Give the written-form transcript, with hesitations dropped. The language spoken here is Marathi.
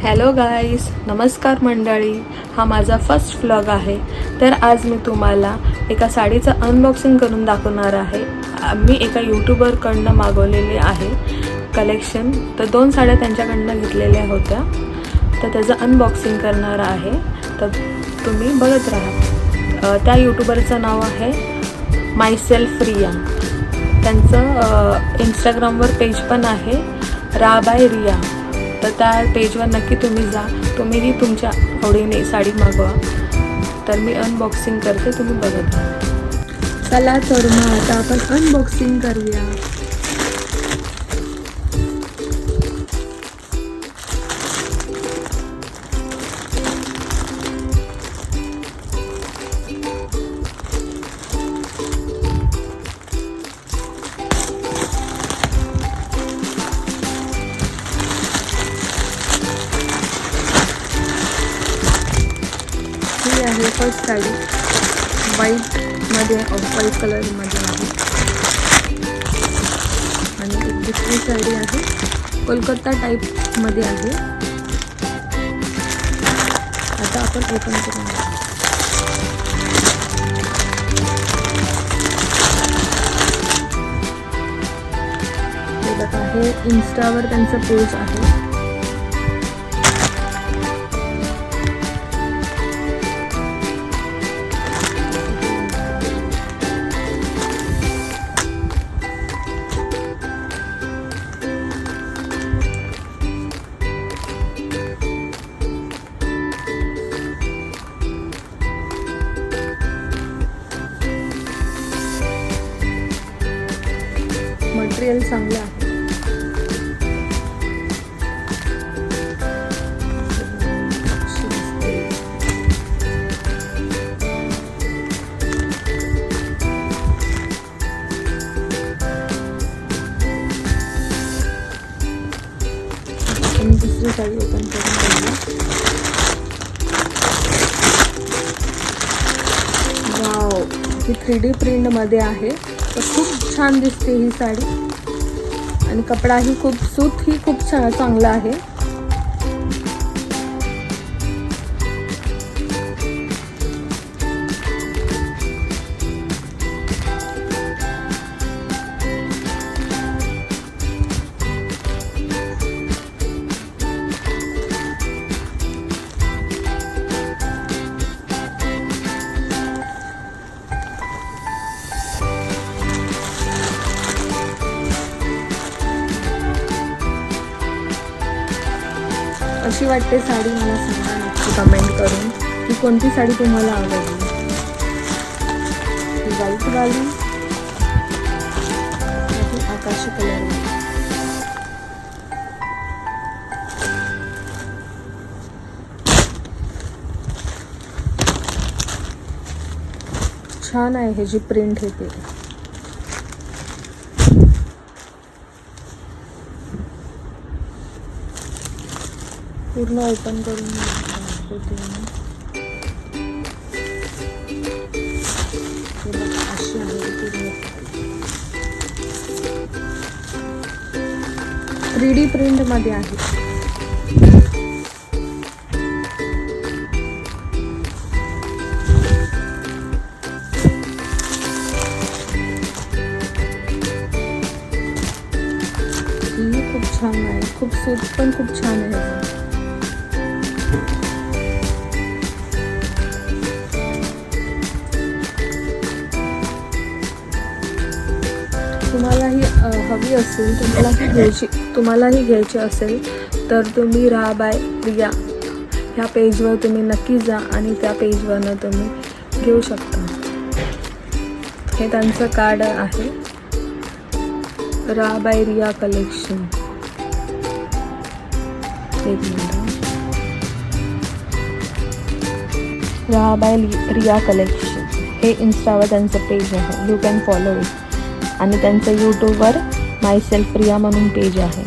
हॅलो गाईस, नमस्कार मंडळी. हा माझा फर्स्ट व्लॉग आहे. तर आज मी तुम्हाला एका साडीचं अनबॉक्सिंग करून दाखवणार आहे. मी एका यूट्यूबरकडनं मागवलेले आहे कलेक्शन. तर 2 साड्या त्यांच्याकडनं घेतलेल्या होत्या, तर त्याचं अनबॉक्सिंग करणार आहे. तर तुम्ही बघत राहा. त्या यूट्यूबरचं नाव आहे मायसेल्फ रिया. त्यांचं इंस्टाग्रामवर पेज पण आहे रा बाय रिया. तर त्या पेजवर नक्की तुम्ही जा. तुम्हीही तुमच्या आवडीने साडी मागवा. तर मी अनबॉक्सिंग करते, तुम्ही बघत राहा. चला तर मग आता आपण अनबॉक्सिंग करूया. ही आहे फर्स्ट साडी, व्हाईटमध्ये, ऑफ व्हाईट कलरमध्ये आहे. आणि एक दुसरी साडी आहे, कोलकाता टाईपमध्ये आहे. आता आपण ओपन करून घेऊ. हे बघा, हे इन्स्टावर त्यांचं पेज आहे. मटेरियल चांगलं आहे. दुसरी साडी ओपन करून बघूया. वाव, ही 3D प्रिंटमध्ये आहे. तर खूप छान दिसते ही साडी. आणि कपडाही सूतही खूप चांगला आहे. अशी वाटते साडी, मला सांगा नक्की कमेंट करून की कोणती साडी तुम्हाला आवडली. व्हाईटवाली, आकाशी कलर. छान आहे हे जी प्रिंट आहे ते. पूर्ण ओपन करून दाखवते मी. अशी आहे पूर्ण 3D प्रिंटमध्ये आहे. ही खूप छान आहे. खूप सूत पण खूप छान आहे. तुम्हालाही हवी असेल, तुम्हालाही घ्यायची असेल तर तुम्ही रा बाय रिया ह्या पेजवर तुम्ही नक्की जा आणि त्या पेजवरनं तुम्ही घेऊ शकता. हे त्यांचं कार्ड आहे, रा बाय रिया कलेक्शन. एक मिनिट. रा बाय रिया कलेक्शन हे इन्स्टावर त्यांचं पेज आहे. You can follow it. आणि त्यांचं यूट्यूबवर मायसेल्फ रिया म्हणून पेज आहे.